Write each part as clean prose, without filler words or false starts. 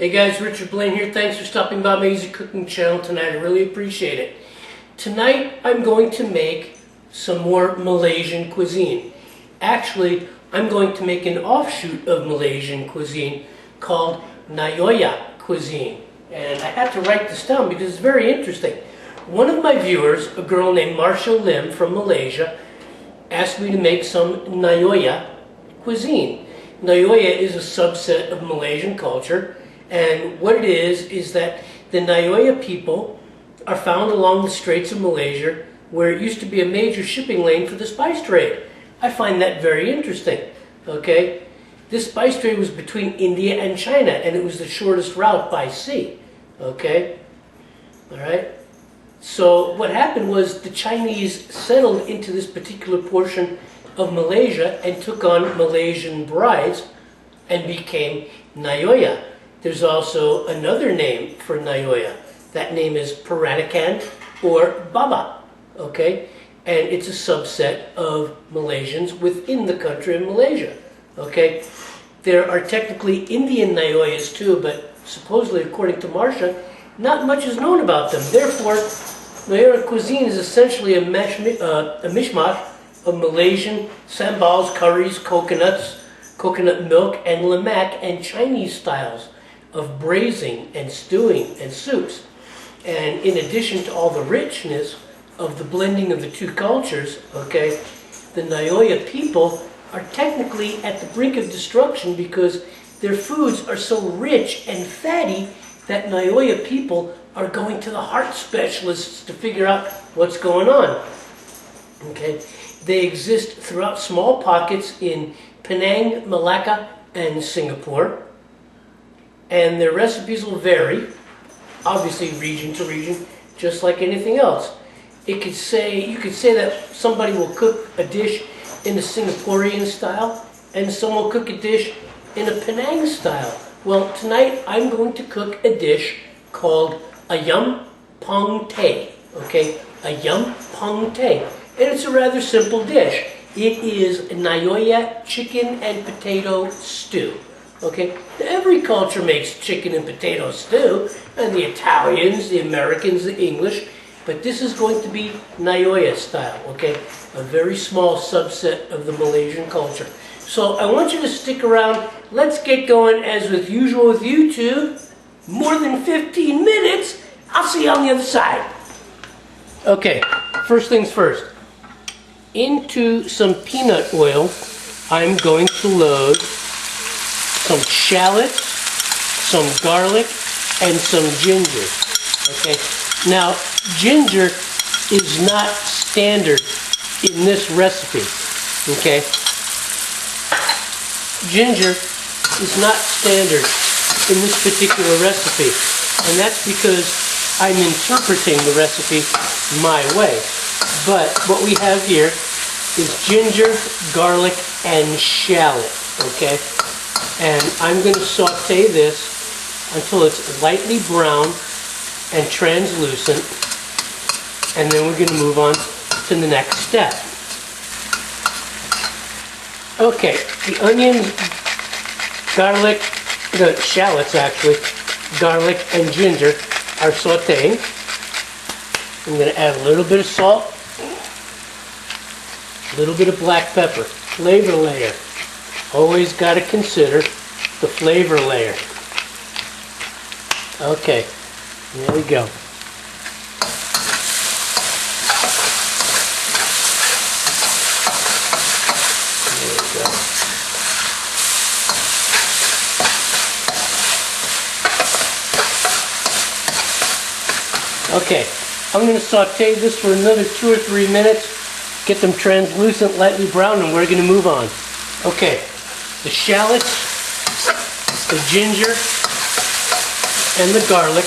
Hey guys, Richard Blaine here. Thanks for stopping by my Easy Cooking channel tonight. I really appreciate it. Tonight I'm going to make some more Malaysian cuisine. Actually, I'm going to make an offshoot of Malaysian cuisine called Nyonya cuisine. And I had to write this down because it's very interesting. One of my viewers, a girl named Marsha Lim from Malaysia, asked me to make some Nyonya cuisine. Nyonya is a subset of Malaysian culture. And what it is that the Nyonya people are found along the Straits of Malaysia, where it used to be a major shipping lane for the spice trade. I find that very interesting, okay? This spice trade was between India and China, and it was the shortest route by sea, okay? All right? So what happened was the Chinese settled into this particular portion of Malaysia and took on Malaysian brides and became Nyonya. There's also another name for Nyonya. That name is Peranakan or Baba, okay? And it's a subset of Malaysians within the country of Malaysia, okay? There are technically Indian Nyonyas too, but supposedly, according to Marsha, not much is known about them. Therefore, Nyonya cuisine is essentially a mishmash of Malaysian sambals, curries, coconuts, coconut milk, and lemak, and Chinese styles of braising and stewing and soups. And in addition to all the richness of the blending of the two cultures, okay, the Nyonya people are technically at the brink of destruction because their foods are so rich and fatty that Nyonya people are going to the heart specialists to figure out what's going on. Okay, they exist throughout small pockets in Penang, Malacca, and Singapore. And their recipes will vary, obviously region to region, just like anything else. You could say that somebody will cook a dish in a Singaporean style, and some will cook a dish in a Penang style. Well, tonight I'm going to cook a dish called ayam pong teh, okay? Ayam pong teh. And it's a rather simple dish. It is Nyonya chicken and potato stew. Okay, every culture makes chicken and potato stew, and the Italians, the Americans, the English, but this is going to be Nyonya style, okay? A very small subset of the Malaysian culture. So I want you to stick around. Let's get going as with usual with YouTube. More than 15 minutes. I'll see you on the other side. Okay, first things first. Into some peanut oil, I'm going to load some shallots, some garlic, and some ginger. Okay. Now, ginger is not standard in this recipe. Okay. Ginger is not standard in this particular recipe, and that's because I'm interpreting the recipe my way. But what we have here is ginger, garlic, and shallot. Okay. And I'm going to saute this until it's lightly brown and translucent. And then we're going to move on to the next step. Okay, the onions, garlic, the shallots actually, garlic and ginger are sauteing. I'm going to add a little bit of salt, a little bit of black pepper, flavor layer. Always got to consider the flavor layer. Okay, there we go. There we go. Okay, I'm going to saute this for another 2 or 3 minutes, get them translucent, lightly brown, and we're going to move on. Okay. The shallots, the ginger, and the garlic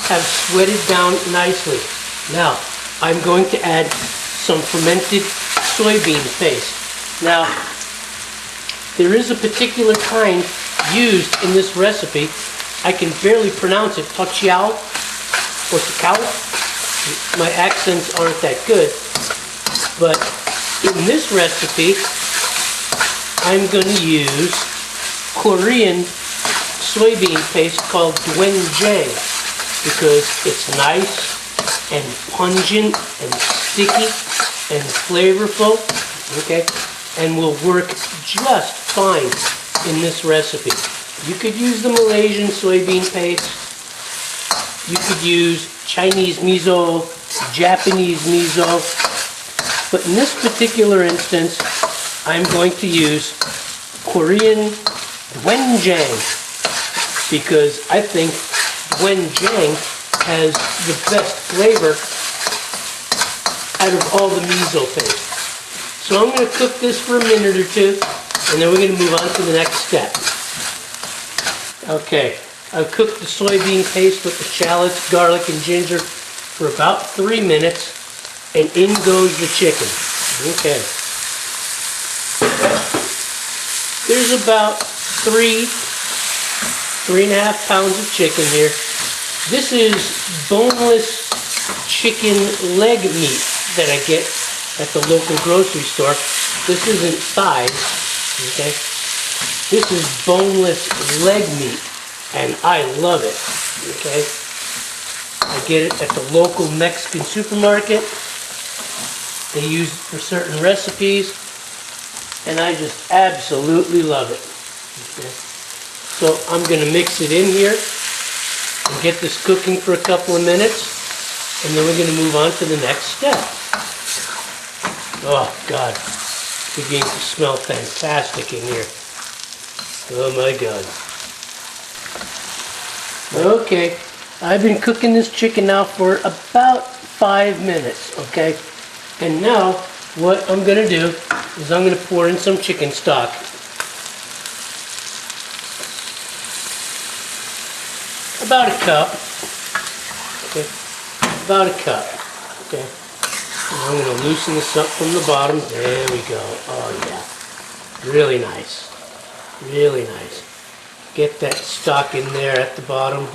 have sweated down nicely. Now, I'm going to add some fermented soybean paste. Now, there is a particular kind used in this recipe. I can barely pronounce it, tochiao or takao. My accents aren't that good. But in this recipe, I'm going to use Korean soybean paste called doenjang because it's nice and pungent and sticky and flavorful, okay, and will work just fine in this recipe. You could use the Malaysian soybean paste, you could use Chinese miso, Japanese miso, but in this particular instance, I'm going to use Korean doenjang because I think doenjang has the best flavor out of all the miso paste. So I'm going to cook this for a minute or two, and then we're going to move on to the next step. Okay, I've cooked the soybean paste with the shallots, garlic, and ginger for about 3 minutes, and in goes the chicken. Okay. There's about 3.5 pounds of chicken here. This is boneless chicken leg meat that I get at the local grocery store. This isn't thighs, okay? This is boneless leg meat, and I love it, okay? I get it at the local Mexican supermarket. They use it for certain recipes, and I just absolutely love it, okay? So I'm going to mix it in here and get this cooking for a couple of minutes, and then we're going to move on to the next step. Oh God, it's beginning to smell fantastic in here. Oh my God. Okay, I've been cooking this chicken now for about 5 minutes, okay? And now what I'm going to do is I'm going to pour in some chicken stock. About a cup, okay, about a cup, okay. And I'm going to loosen this up from the bottom. There we go. Oh yeah, really nice, really nice. Get that stock in there at the bottom.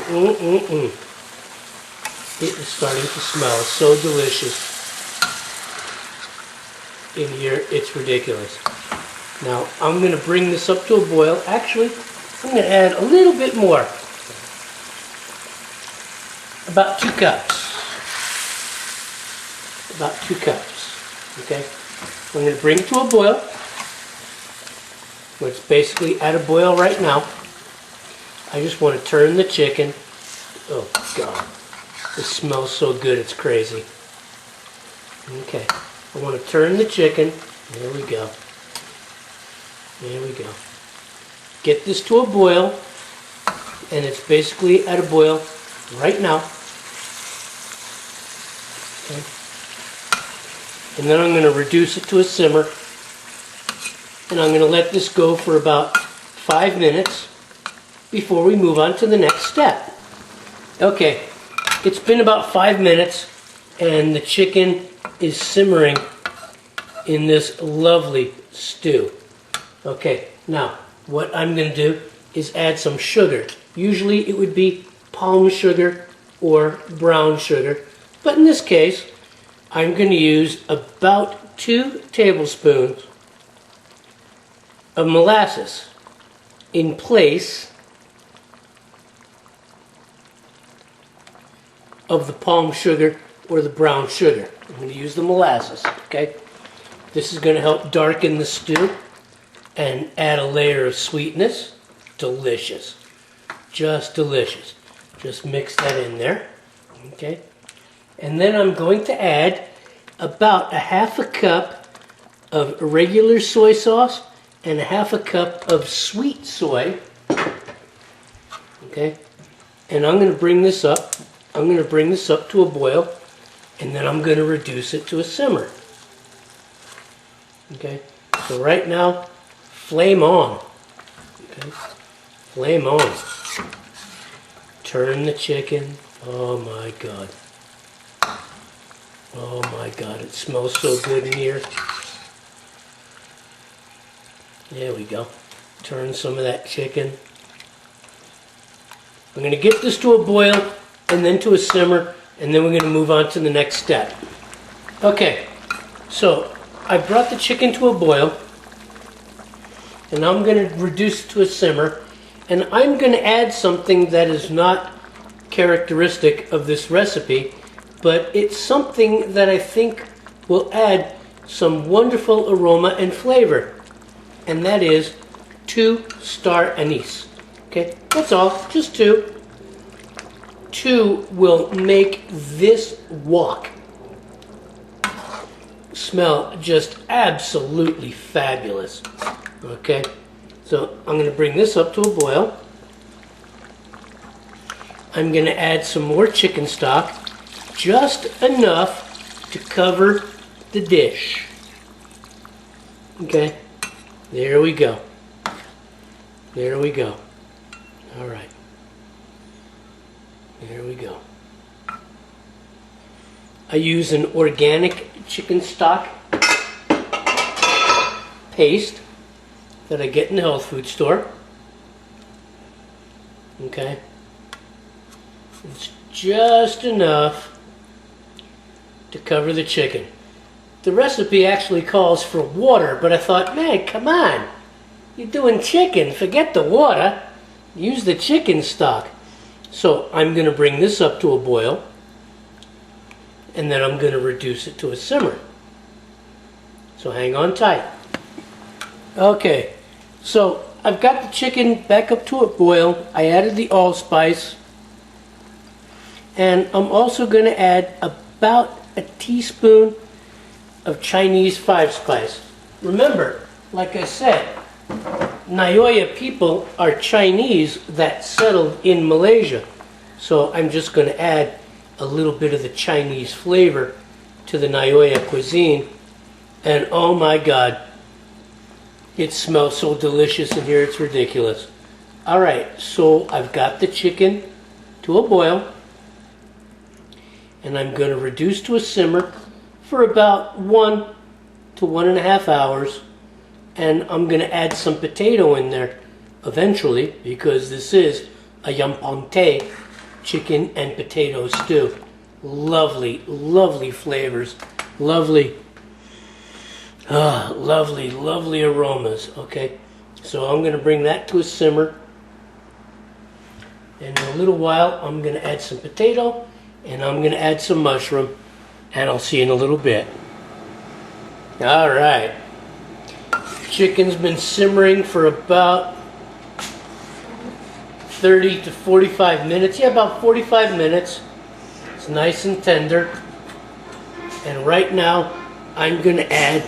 It is starting to smell so delicious in here. It's ridiculous. Now I'm going to bring this up to a boil. Actually, I'm going to add a little bit more. About 2 cups. About 2 cups. Okay? I'm going to bring it to a boil. It's basically at a boil right now. I just want to turn the chicken. Oh God. This smells so good, it's crazy. Okay. I want to turn the chicken. There we go. There we go. Get this to a boil. And it's basically at a boil right now. Okay. And then I'm going to reduce it to a simmer, and I'm going to let this go for about 5 minutes before we move on to the next step. Okay, it's been about 5 minutes and the chicken is simmering in this lovely stew. Okay, now what I'm going to do is add some sugar. Usually it would be palm sugar or brown sugar. But in this case, I'm going to use about 2 tablespoons of molasses in place of the palm sugar or the brown sugar. I'm going to use the molasses, okay? This is going to help darken the stew and add a layer of sweetness. Delicious. Just delicious. Just mix that in there, okay? And then I'm going to add about a half a cup of regular soy sauce and a half a cup of sweet soy. Okay? And I'm going to bring this up. I'm going to bring this up to a boil, and then I'm going to reduce it to a simmer. Okay? So right now, flame on. Okay? Flame on. Turn the chicken. Oh my God. Oh my God, it smells so good in here. There we go. Turn some of that chicken. I'm going to get this to a boil and then to a simmer, and then we're going to move on to the next step. Okay, so I brought the chicken to a boil, and now I'm going to reduce it to a simmer, And I'm going to add something that is not characteristic of this recipe, but it's something that I think will add some wonderful aroma and flavor. And that is 2 star anise. Okay, that's all, just 2. 2 will make this wok smell just absolutely fabulous. Okay, so I'm going to bring this up to a boil. I'm going to add some more chicken stock, just enough to cover the dish. Okay, there we go. There we go. All right. There we go. I use an organic chicken stock paste that I get in the health food store. Okay. It's just enough to cover the chicken. The recipe actually calls for water, but I thought, man, come on. You're doing chicken. Forget the water. Use the chicken stock. So I'm going to bring this up to a boil, and then I'm going to reduce it to a simmer. So hang on tight. Okay, so I've got the chicken back up to a boil. I added the allspice, and I'm also going to add about a teaspoon of Chinese 5-spice. Remember, like I said, Nyonya people are Chinese that settled in Malaysia. So I'm just going to add a little bit of the Chinese flavor to the Nyonya cuisine. And oh my God, it smells so delicious in here, it's ridiculous. Alright, so I've got the chicken to a boil. And I'm going to reduce to a simmer for about 1 to 1.5 hours. And I'm going to add some potato in there eventually, because this is a yampante chicken and potato stew. Lovely, lovely flavors. Lovely, lovely aromas. Okay, so I'm going to bring that to a simmer. And in a little while, I'm going to add some potato, and I'm going to add some mushroom, and I'll see you in a little bit. All right. Chicken's been simmering for about 30 to 45 minutes. Yeah, about 45 minutes. It's nice and tender. And right now, I'm going to add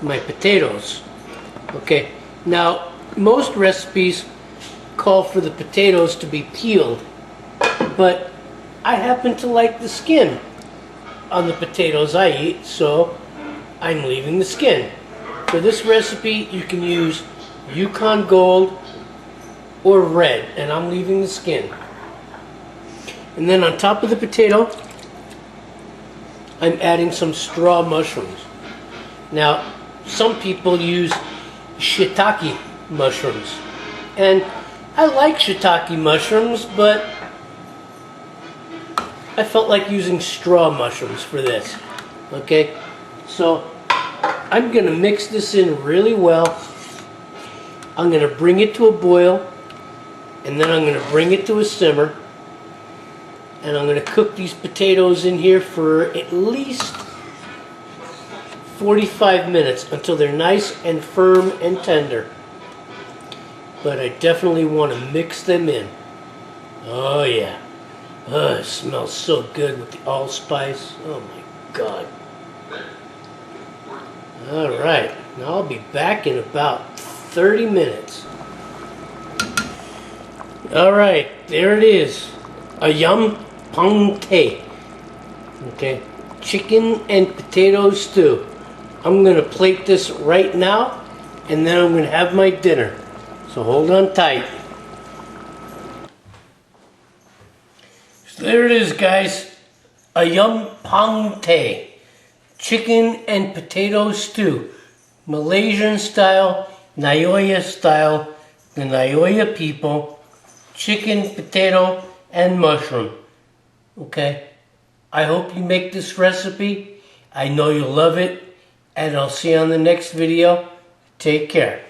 my potatoes. Okay, now most recipes call for the potatoes to be peeled, but I happen to like the skin on the potatoes I eat, so I'm leaving the skin. For this recipe, you can use Yukon Gold or red, and I'm leaving the skin. And then on top of the potato, I'm adding some straw mushrooms. Now, some people use shiitake mushrooms, and I like shiitake mushrooms, but I felt like using straw mushrooms for this. Okay, so I'm going to mix this in really well. I'm going to bring it to a boil, and then I'm going to bring it to a simmer, and I'm going to cook these potatoes in here for at least 45 minutes until they're nice and firm and tender. But I definitely want to mix them in. Oh yeah. Oh, it smells so good with the allspice. Oh my God. Alright, now I'll be back in about 30 minutes. Alright, there it is. A yum pang te. Okay, chicken and potato stew. I'm going to plate this right now, and then I'm going to have my dinner. So hold on tight. So there it is, guys. A yum pang te. Chicken and potato stew. Malaysian style, Nyonya style, the Nyonya people. Chicken, potato, and mushroom. Okay? I hope you make this recipe. I know you'll love it. And I'll see you on the next video. Take care.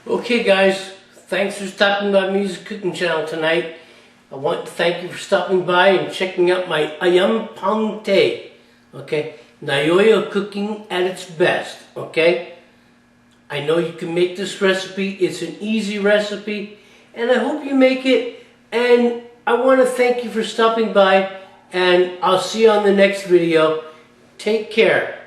Okay guys, thanks for stopping by Music Cooking Channel tonight. I want to thank you for stopping by and checking out my ayam pangte. Okay, Nyonya cooking at its best. Okay, I know you can make this recipe. It's an easy recipe, and I hope you make it. And I want to thank you for stopping by, and I'll see you on the next video. Take care.